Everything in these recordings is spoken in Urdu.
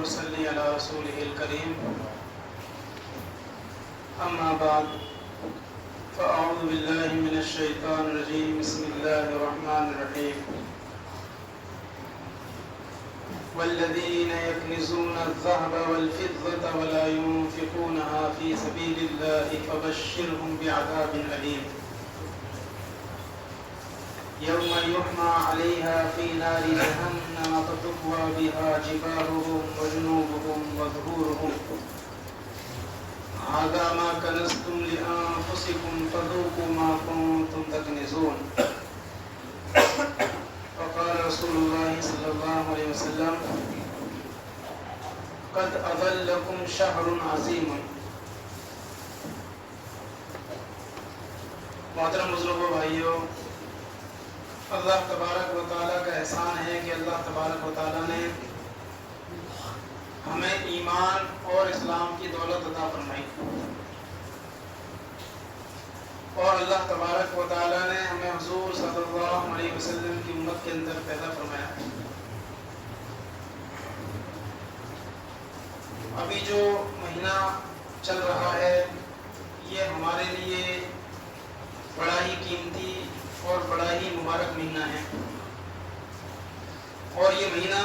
ونصلي على رسوله الكريم أما بعد فأعوذ بالله من الشيطان الرجيم بسم الله الرحمن الرحيم والذين يكنزون الذهب والفضة ولا ينفقونها في سبيل الله فبشرهم بعذاب أليم يوم يحمى عليها في نار جهنم فتكوى بها جباههم وجنوبهم وظهورهم هذا ما كنزتم لأنفسكم فذوقوا ما كنتم تكنزون وقال رسول الله صلى الله عليه وسلم قد أظلكم شهر عظيم. محترم بزرگوں بھائیوں، اللہ تبارک و تعالیٰ کا احسان ہے کہ اللہ تبارک و تعالیٰ نے ہمیں ایمان اور اسلام کی دولت عطا فرمائی، اور اللہ تبارک و تعالیٰ نے ہمیں حضور صلی اللہ علیہ وسلم کی امت کے اندر پیدا فرمایا. ابھی جو مہینہ چل رہا ہے یہ ہمارے لیے بڑا ہی قیمتی اور بڑا ہی مبارک مہینہ ہے، اور یہ مہینہ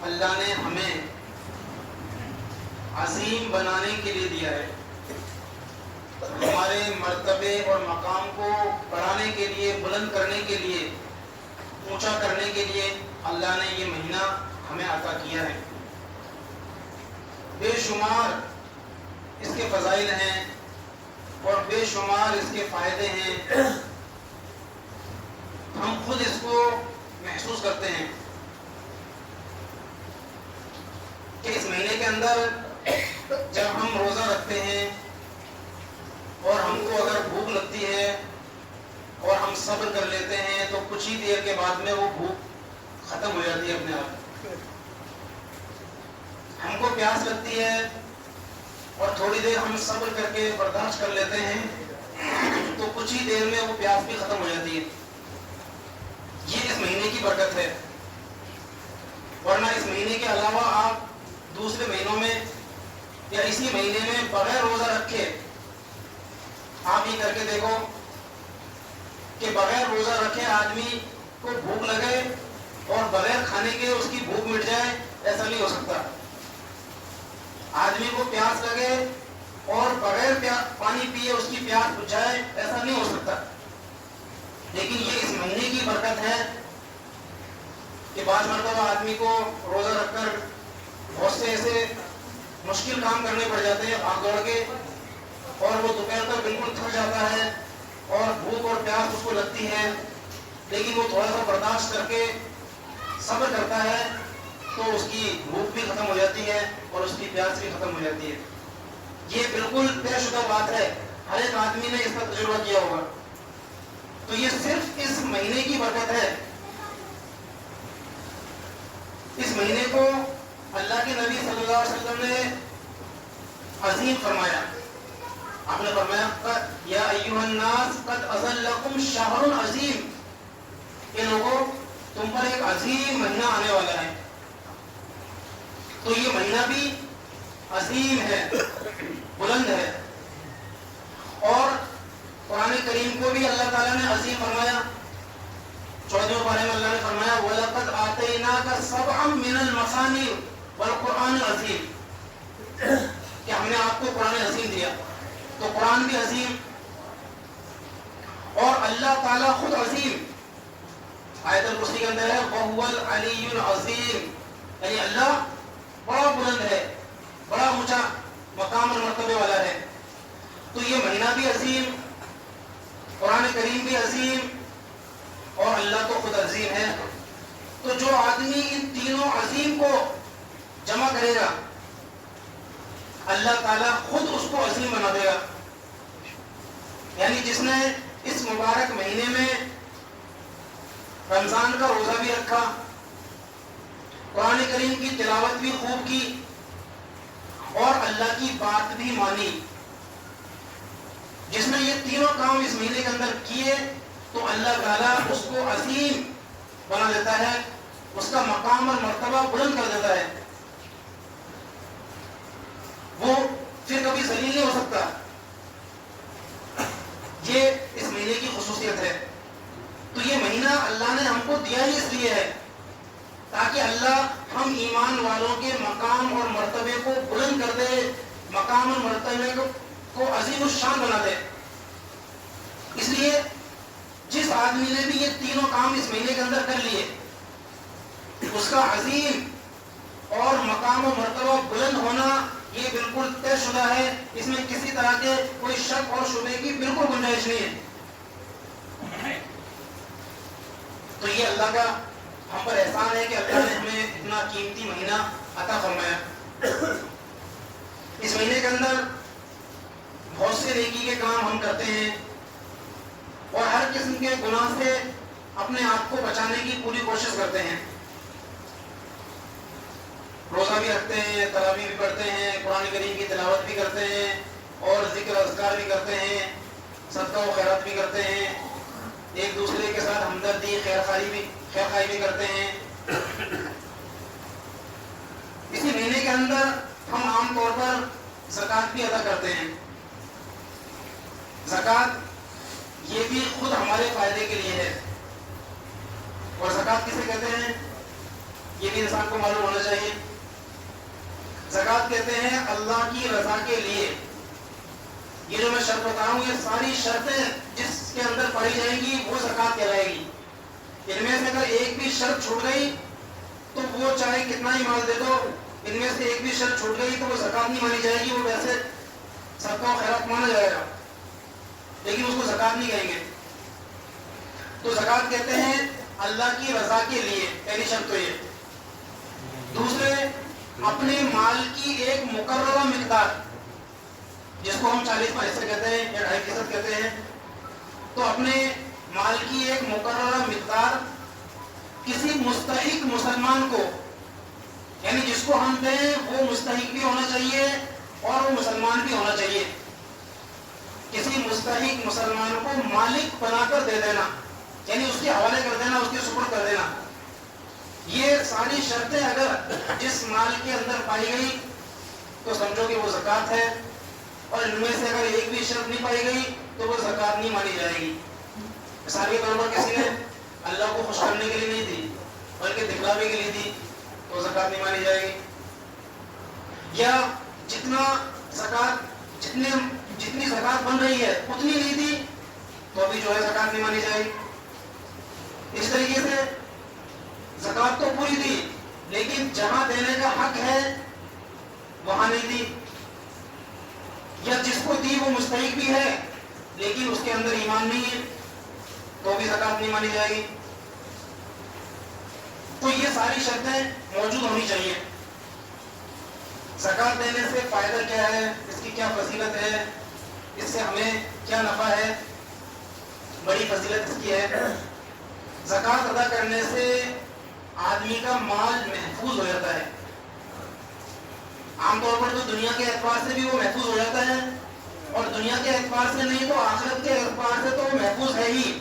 اللہ نے ہمیں عظیم بنانے کے لیے دیا ہے، ہمارے مرتبے اور مقام کو بڑھانے کے لیے، بلند کرنے کے لیے، اونچا کرنے کے لیے اللہ نے یہ مہینہ ہمیں عطا کیا ہے. بے شمار اس کے فضائل ہیں اور بے شمار اس کے فائدے ہیں، ہم خود اس کو محسوس کرتے ہیں کہ اس مہینے کے اندر جب ہم روزہ رکھتے ہیں اور ہم کو اگر بھوک لگتی ہے اور ہم صبر کر لیتے ہیں تو کچھ ہی دیر کے بعد میں وہ بھوک ختم ہو جاتی ہے اپنے آپ. ہم کو پیاس لگتی ہے اور تھوڑی دیر ہم صبر کر کے برداشت کر لیتے ہیں تو کچھ ہی دیر میں وہ پیاس بھی ختم ہو جاتی ہے. یہ اس مہینے کی برکت ہے، ورنہ اس مہینے کے علاوہ آپ دوسرے مہینوں میں یا اسی مہینے میں بغیر روزہ رکھے آپ یہ کر کے دیکھو کہ بغیر روزہ رکھے آدمی کو بھوک لگے اور بغیر کھانے کے اس کی بھوک مٹ جائے، ایسا نہیں ہو سکتا. آدمی کو پیاس لگے اور بغیر پانی پیے اس کی پیاس بجھائے، ایسا نہیں ہو سکتا. لیکن یہ اس مہینے کی برکت ہے کہ بعض مرتبہ آدمی کو روزہ رکھ کر بہت سے ایسے مشکل کام کرنے پڑ جاتے ہیں بھاگ دوڑ کے، اور وہ دوپہر تک بالکل تھک جاتا ہے اور بھوک اور پیاس اس کو لگتی ہے، لیکن وہ تھوڑا سا برداشت کر کے صبر کرتا ہے تو اس کی بھوک بھی ختم ہو جاتی ہے اور اس کی پیاس بھی ختم ہو جاتی ہے. یہ بالکل طے شدہ بات ہے، ہر ایک آدمی نے اس کا تجربہ کیا ہوگا. تو یہ صرف اس مہینے کی برکت ہے. اس مہینے کو اللہ کے نبی صلی اللہ علیہ وسلم نے عظیم فرمایا. آپ نے فرمایا یا ایھا الناس قد اظلکم شہر عظیم، یہ لوگوں تم پر ایک عظیم مہینہ آنے والا ہے. تو یہ مہینہ بھی عظیم ہے، بلند ہے، اور قرآن کریم کو بھی اللہ تعالیٰ نے عظیم فرمایا. 14 پارے میں اللہ نے فرمایا وَلَقَدْ آتَيْنَاكَ سَبْعًا مِنَ الْمَثَانِي وَالْقُرْآنِ الْعَظِيمِ، کہ ہم نے آپ کو قرآن عظیم دیا. تو قرآن بھی عظیم اور اللہ تعالیٰ خود عظیم. آیت الکرسی کے اندر ہے وَهُوَ الْعَلِيُّ الْعَظِيمُ، یعنی اللہ بڑا بلند ہے، بڑا اونچا مقام اور مرتبے والا ہے. تو یہ مہینہ بھی عظیم، قرآن کریم بھی عظیم، اور اللہ تو خود عظیم ہے. تو جو آدمی ان تینوں عظیم کو جمع کرے گا اللہ تعالیٰ خود اس کو عظیم بنا دے گا. یعنی جس نے اس مبارک مہینے میں رمضان کا روزہ بھی رکھا، قرآن کریم کی تلاوت بھی خوب کی اور اللہ کی بات بھی مانی، جس نے یہ تینوں کام اس مہینے کے اندر کیے تو اللہ تعالیٰ اس کو عظیم بنا دیتا ہے، اس کا مقام اور مرتبہ بلند کر دیتا ہے. وہ پھر کبھی ذلیل نہیں ہو سکتا. یہ اس مہینے کی خصوصیت ہے. تو یہ مہینہ اللہ نے ہم کو دیا ہی اس لیے ہے تاکہ اللہ ہم ایمان والوں کے مقام اور مرتبے کو بلند کر دے, مقام اور مرتبے کو عظیم الشان بنا دے. اس لیے جس آدمی نے بھی یہ تینوں کام اس مہینے کے اندر کر لیے, اس کا عظیم اور مقام و مرتبہ بلند ہونا یہ بالکل طے شدہ ہے. اس میں کسی طرح کے کوئی شک اور شبے کی بالکل گنجائش نہیں ہے. تو یہ اللہ کا ہم پر احسان ہے کہ اللہ نے ہمیں اتنا قیمتی مہینہ عطا فرمایا. اس مہینے کے اندر بہت سے نیکی کے کام ہم کرتے ہیں اور ہر قسم کے گناہ سے اپنے آپ کو بچانے کی پوری کوشش کرتے ہیں. روزہ بھی رکھتے ہیں, تراویح بھی پڑھتے ہیں, قرآن کریم کی تلاوت بھی کرتے ہیں اور ذکر اذکار بھی کرتے ہیں, صدقہ و خیرات بھی کرتے ہیں, ایک دوسرے کے ساتھ ہمدردی خیر خواہی بھی کرتے ہیں. اسی مہینے کے اندر ہم عام طور پر زکوٰۃ بھی ادا کرتے ہیں. زکوٰۃ یہ بھی خود ہمارے فائدے کے لیے ہے. اور زکوٰۃ کسے کہتے ہیں یہ بھی انسان کو معلوم ہونا چاہیے. زکوٰۃ کہتے ہیں اللہ کی رضا کے لیے. یہ جو میں شرط بتا رہا ہوں یہ ساری شرطیں جس کے اندر پڑھی جائیں گی وہ زکوٰۃ کہلائے گی. ان میں سے اگر ایک بھی شرط چھوٹ گئی تو وہ چاہے کتنا ہی مال دے دو, ان میں سے ایک بھی شرط چھوٹ گئی تو وہ زکوٰۃ نہیں مانی جائے گی. وہ ویسے صدقہ و خیرات مانا جائے گا لیکن اس کو زکوٰۃ نہیں کہیں گے. تو زکوٰۃ کہتے ہیں اللہ کی رضا کے لیے, پہلی شرط تو یہ. دوسرے, اپنے مال کی ایک مقررہ مقدار جس کو ہم 40% کہتے ہیں یا 2.5% کہتے ہیں, تو اپنے مال کی ایک مقررہ مقدار کسی مستحق مسلمان کو, یعنی جس کو ہم دیں وہ مستحق بھی ہونا چاہیے اور وہ مسلمان بھی ہونا چاہیے. کسی مستحق مسلمان کو مالک بنا کر دے دینا, یعنی اس کے حوالے کر دینا, اس کے سپرد کر دینا. یہ ساری شرطیں اگر جس مال کے اندر پائی گئی تو سمجھو کہ وہ زکوٰۃ ہے, اور ان میں سے اگر ایک بھی شرط نہیں پائی گئی تو وہ زکوٰۃ نہیں مانی جائے گی. مثال کے طور پر کسی نے اللہ کو خوش کرنے کے لیے نہیں دی بلکہ دکھلاوے کے لیے دی تو زکوٰۃ نہیں مانی جائے گی. یا جتنی زکوٰۃ بن رہی ہے اتنی نہیں دی تو ابھی جو ہے زکوٰۃ نہیں مانی جائے گی. اس طریقے سے زکوٰۃ تو پوری دی لیکن جہاں دینے کا حق ہے وہاں نہیں دی, یا جس کو دی وہ مستحق بھی ہے لیکن اس کے اندر ایمان نہیں ہے تو بھی زکوٰۃ نہیں مانی جائے گی. تو یہ ساری شرطیں موجود ہونی چاہیے. زکوٰۃ دینے سے فائدہ کیا ہے, اس کی کیا فضیلت ہے, اس سے ہمیں کیا نفع ہے. بڑی فضیلت اس کی ہے. زکوٰۃ ادا کرنے سے آدمی کا مال محفوظ ہو جاتا ہے. عام طور پر تو دنیا کے اعتبار سے بھی وہ محفوظ ہو جاتا ہے, اور دنیا کے اعتبار سے نہیں تو آخرت کے اعتبار سے تو وہ محفوظ ہے ہی.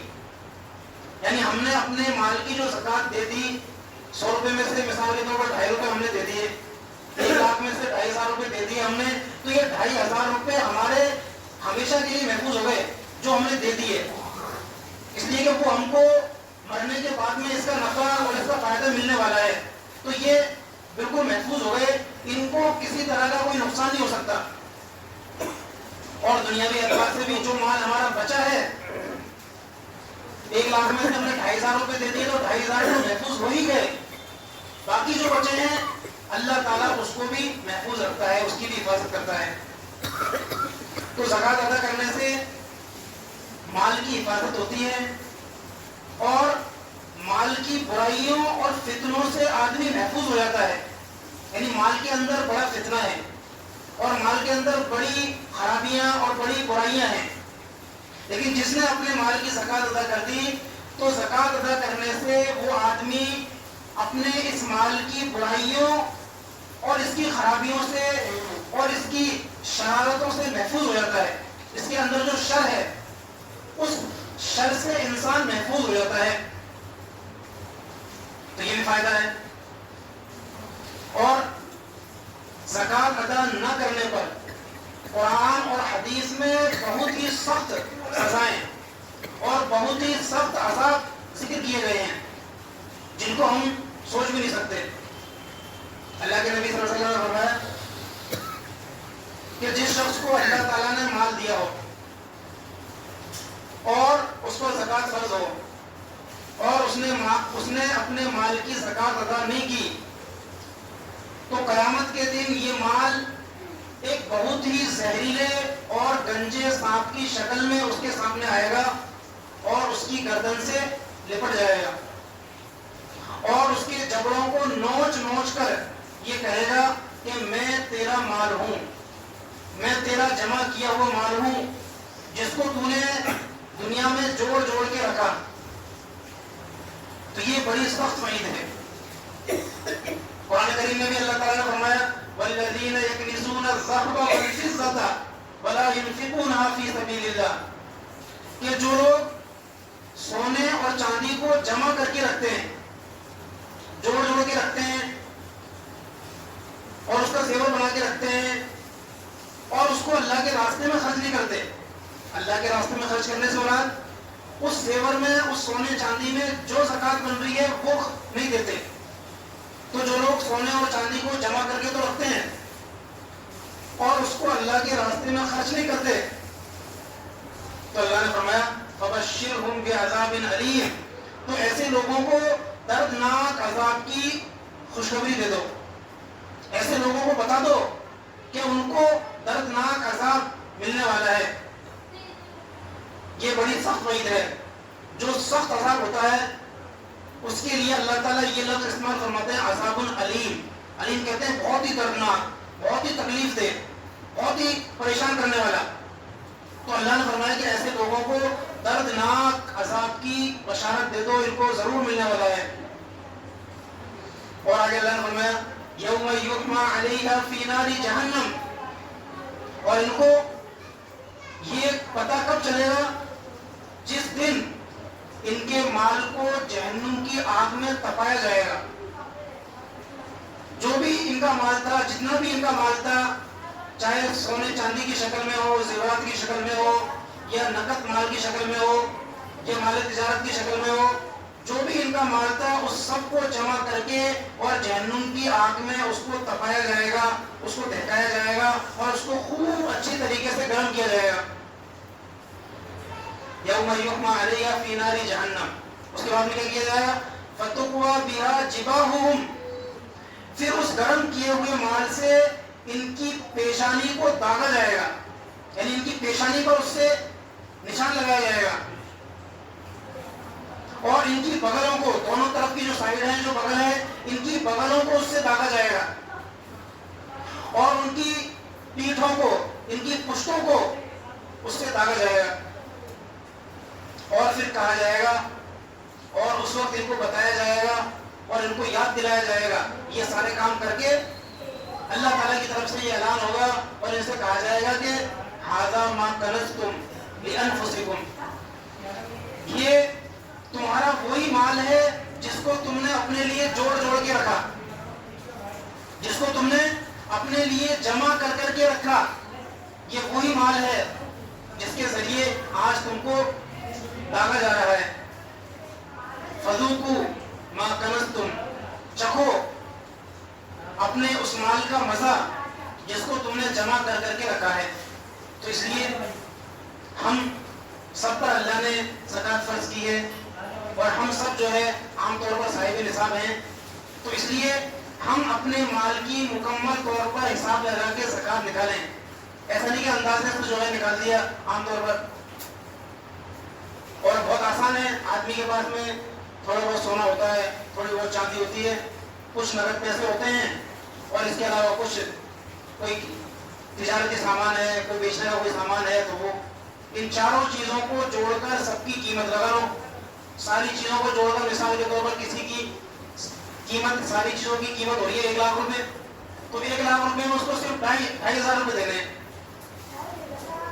یعنی ہم نے اپنے مال کی جو زکوٰۃ دے دی, 100 روپے میں سے مثال کے طور پر 2.5 روپے ہم نے دے دیے, 1 لاکھ میں سے 2.5 روپے دے دیے ہم نے, تو یہ 2.5 روپے ہمارے ہمیشہ کے لیے محفوظ ہو گئے جو ہم نے دے دیے. اس لیے کہ وہ ہم کو مرنے کے بعد میں اس کا نفع اور اس کا فائدہ ملنے والا ہے. تو یہ بالکل محفوظ ہو گئے, ان کو کسی طرح کا کوئی نقصان نہیں ہو سکتا. اور دنیاوی اعتبار سے بھی جو مال ہمارا بچا ہے, 1 لاکھ میں سے ہم نے 2.5 روپے دے دیے تو 2.5 تو محفوظ ہو ہی گئے. باقی جو بچے ہیں اللہ تعالیٰ اس کو بھی محفوظ رکھتا ہے, اس کی بھی حفاظت کرتا ہے. تو زکوٰۃ ادا کرنے سے مال کی حفاظت ہوتی ہے اور مال کی برائیوں اور فتنوں سے آدمی محفوظ ہو جاتا ہے. یعنی مال کے اندر بڑا فتنہ ہے اور مال کے اندر بڑی خرابیاں اور بڑی برائیاں ہیں, لیکن جس نے اپنے مال کی زکوٰۃ ادا کر دی تو زکوٰۃ ادا کرنے سے وہ آدمی اپنے اس مال کی برائیوں اور اس کی خرابیوں سے اور اس کی شرارتوں سے محفوظ ہو جاتا ہے. اس کے اندر جو شر ہے اس شر سے انسان محفوظ ہو جاتا ہے. تو یہ بھی فائدہ ہے. اور زکوٰۃ زکوٰۃ ادا نہ کرنے پر قرآن اور حدیث میں بہت ہی سخت سزائیں اور بہت ہی سخت عذاب ذکر کیے گئے ہیں جن کو ہم سوچ بھی نہیں سکتے. اللہ کے نبی صلی اللہ علیہ وسلم نے فرمایا کہ جس شخص کو اللہ تعالیٰ نے مال دیا ہو اور اس پر زکوٰۃ فرض ہو اور اس نے اپنے مال کی زکوٰۃ ادا نہیں کی تو قیامت کے دن یہ مال ایک بہت ہی زہریلے اور گنجے سانپ کی شکل میں اس کے سامنے آئے گا اور اس کی گردن سے لپٹ جائے گا اور اس کے جبڑوں کو نوچ نوچ کر یہ کہے گا کہ میں تیرا مال ہوں, میں تیرا جمع کیا ہوا مال ہوں جس کو تو نے دنیا میں جوڑ جوڑ کے رکھا. تو یہ بڑی سخت وعید ہے. قرآن کریم میں بھی اللہ تعالیٰ نے فرمایا والذین یکنزون الذهب والفضة ولا ينفقونها فی سبیل اللہ, کہ جو لوگ سونے اور چاندی کو جمع کر کے رکھتے ہیں, جوڑ جوڑ کے رکھتے ہیں اور اس کا زیور بنا کے رکھتے ہیں اور اس کو اللہ کے راستے میں خرچ نہیں کرتے. اللہ کے راستے میں خرچ کرنے سے مراد اس زیور میں, اس سونے چاندی میں جو زکوٰۃ بن رہی ہے وہ نہیں دیتے. تو جو لوگ سونے اور چاندی کو جمع کر کے تو رکھتے ہیں اور اس کو اللہ کے راستے میں خرچ نہیں کرتے, تو اللہ نے فرمایا فبشرہم بعذاب علیم, تو ایسے لوگوں کو دردناک عذاب کی خوشخبری دے دو, ایسے لوگوں کو بتا دو کہ ان کو دردناک عذاب ملنے والا ہے. یہ بڑی سخت وعید ہے. جو سخت عذاب ہوتا ہے اس کے لیے اللہ تعالیٰ یہ لفظ استعمال فرماتے ہیں عذاب علیم. علیم کہتے ہیں بہت ہی دردناک, بہت ہی تکلیف دہ, بہت ہی پریشان کرنے والا. تو اللہ نے فرمایا کہ ایسے لوگوں کو دردناک عذاب کی بشارت دے دو, ان کو ضرور ملنے والا ہے. اور آگے اللہ نے فرمایا یوم یحمى علیہا فی نار جہنم, اور ان کو یہ پتہ کب چلے گا جس دن ان کے مال کو جہنم کی آگ میں تپایا جائے گا. جو بھی ان کا مال تھا, جتنا بھی ان کا مال تھا, چاہے سونے چاندی کی شکل میں ہو, زیورات کی شکل میں ہو, یا نقد مال کی شکل میں ہو, یا مال تجارت کی شکل میں ہو, جو بھی ان کا مال تھا اس سب کو جمع کر کے اور جہنم کی آگ میں اس کو تپایا جائے گا, اس کو دہکایا جائے گا اور اس کو خوب اچھی طریقے سے گرم کیا جائے گا. یوم یحمى علیہا فی نار جہنم. اس کے بعد میں کیا کیا جائے گا فتقوی بها جباہہم, پھر اس گرم کیے ہوئے مال سے ان کی پیشانی کو داغا جائے گا, یعنی ان کی پیشانی پر اس سے نشان لگایا جائے گا اور ان کی بغلوں کو, دونوں طرف کی جو سائڈ ہیں, جو بغل ہے, ان کی بغلوں کو اس سے داغا جائے گا اور ان کی پیٹھوں کو, ان کی پشتوں کو اس سے داغا جائے گا. اور پھر کہا جائے گا اور اس وقت ان کو بتایا جائے گا اور ان کو یاد دلایا جائے گا. یہ سارے کام کر کے اللہ تعالیٰ کی طرف سے یہ اعلان ہوگا اور ان سے کہا جائے گا کہ ھذا ما کنزتم لانفسکم, یہ تمہارا وہی مال ہے جس کو تم نے اپنے لیے جوڑ جوڑ کے رکھا, جس کو تم نے اپنے لیے جمع کر کر کے رکھا. یہ وہی مال ہے جس کے ذریعے آج تم کو داغا جا رہا ہے. فذوقوا ما کنزتم, چکھو اپنے اس مال کا مزہ جس کو تم نے جمع کر کر کے رکھا ہے. تو اس لیے ہم سب پر اللہ نے زکوٰۃ فرض کی ہے اور ہم سب جو ہے عام طور پر صاحب نصاب ہیں, تو اس لیے ہم اپنے مال کی مکمل طور پر حساب لگا کے زکوٰۃ نکالیں. ایسا نہیں کہ اندازے سے جو ہے نکال دیا عام طور پر. اور بہت آسان ہے, آدمی کے پاس میں تھوڑا بہت سونا ہوتا ہے, تھوڑی بہت چاندی ہوتی ہے, کچھ نقد پیسے ہوتے ہیں اور اس کے علاوہ کچھ کوئی تجارتی سامان ہے, کوئی بیچنے کا کوئی سامان ہے, تو وہ ان چاروں چیزوں کو جوڑ کر سب کی قیمت لگا لو. ساری چیزوں کو جوڑ کر مثال کے طور پر کسی کی قیمت, ساری چیزوں کی قیمت ہو رہی ہے 1 لاکھ روپے, تو 1 لاکھ روپے میں اس کو صرف 2,500 روپے دینے ہیں.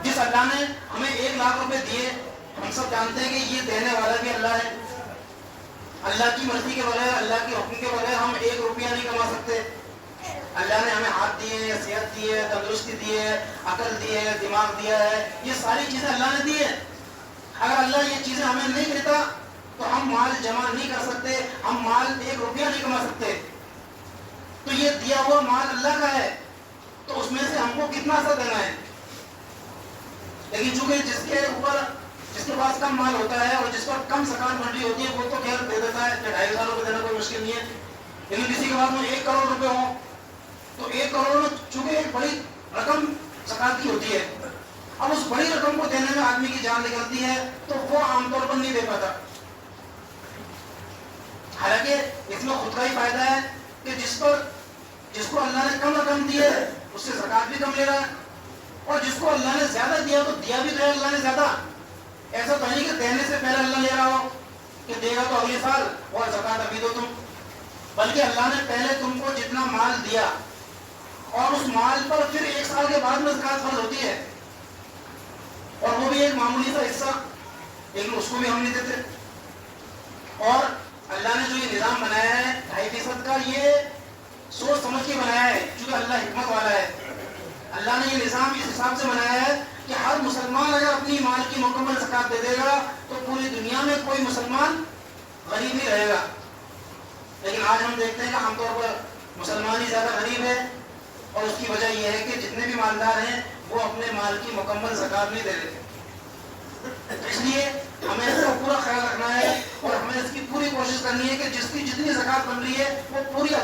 جس اللہ نے ہمیں 1 لاکھ روپے دیے, ہم سب جانتے ہیں کہ یہ دینے والا بھی اللہ ہے. اللہ کی مرضی کے بغیر, اللہ کے حکم کے بغیر ہم 1 روپیہ نہیں کما سکتے. اللہ نے ہمیں ہاتھ دیے ہیں، صحت دی ہے، تندرستی دی ہے، عقل دی ہے، دماغ دیا ہے، یہ ساری چیزیں اللہ نے دی ہے. اگر اللہ یہ چیزیں ہمیں نہیں دیتا تو ہم مال جمع نہیں کر سکتے، ہم مال 1 روپیہ نہیں کما سکتے. تو یہ دیا ہوا مال اللہ کا ہے، تو اس میں سے ہم کو کتنا سا دینا ہے. لیکن چونکہ جس کے پاس کم مال ہوتا ہے اور جس پر کم زکات بن رہی ہوتی ہے وہ تو خیر دے دیتا ہے، 2.5 سالوں کو دینا کوئی مشکل نہیں ہے. لیکن کسی کے پاس میں 1 کروڑ روپے ہوں تو 1 کروڑ میں چونکہ ایک بڑی رقم زکات کی ہوتی ہے، اب اس بڑی رقم کو دینے میں آدمی کی جان نکلتی ہے تو وہ عام طور پر نہیں دے پاتا. حالانکہ اس میں خود کا ہی فائدہ ہے کہ جس کو اللہ نے کم رقم دی ہے اس سے زکات بھی کم لے رہا ہے، اور جس کو اللہ نے زیادہ دیا تو دیا بھی تو ہے اللہ نے زیادہ. ایسا تو نہیں کہ دینے سے پہلے اللہ لے رہا ہو کہ دے گا تو اگلے سال اور زکات ابھی دو تم، بلکہ اللہ نے پہلے تم کو جتنا مال دیا اور اس مال پر پھر 1 سال کے بعد میں زکات فرض ہوتی ہے، اور وہ بھی ایک معمولی سا حصہ، لیکن اس کو بھی ہم نہیں دیتے. اور اللہ نے جو یہ نظام بنایا ہے 2.5% کا، یہ سوچ سمجھ کے بنایا ہے کیونکہ اللہ حکمت والا ہے. اللہ نے یہ نظام اس حساب سے بنایا ہے کہ ہر مسلمان اگر اپنی مال کی مکمل زکات دے دے گا تو پوری دنیا میں کوئی مسلمان غریب نہیں رہے گا. لیکن آج ہم دیکھتے ہیں کہ عام طور پر مسلمان ہی زیادہ غریب ہے، اور اس کی وجہ یہ ہے کہ جتنے بھی مالدار ہیں وہ اپنے مال کی مکمل زکات نہیں دے رہے. اس لیے ہمیں اس کا پورا خیال رکھنا ہے اور ہمیں اس کی پوری کوشش کرنی ہے کہ جس کی جتنی زکات بن رہی ہے وہ پوری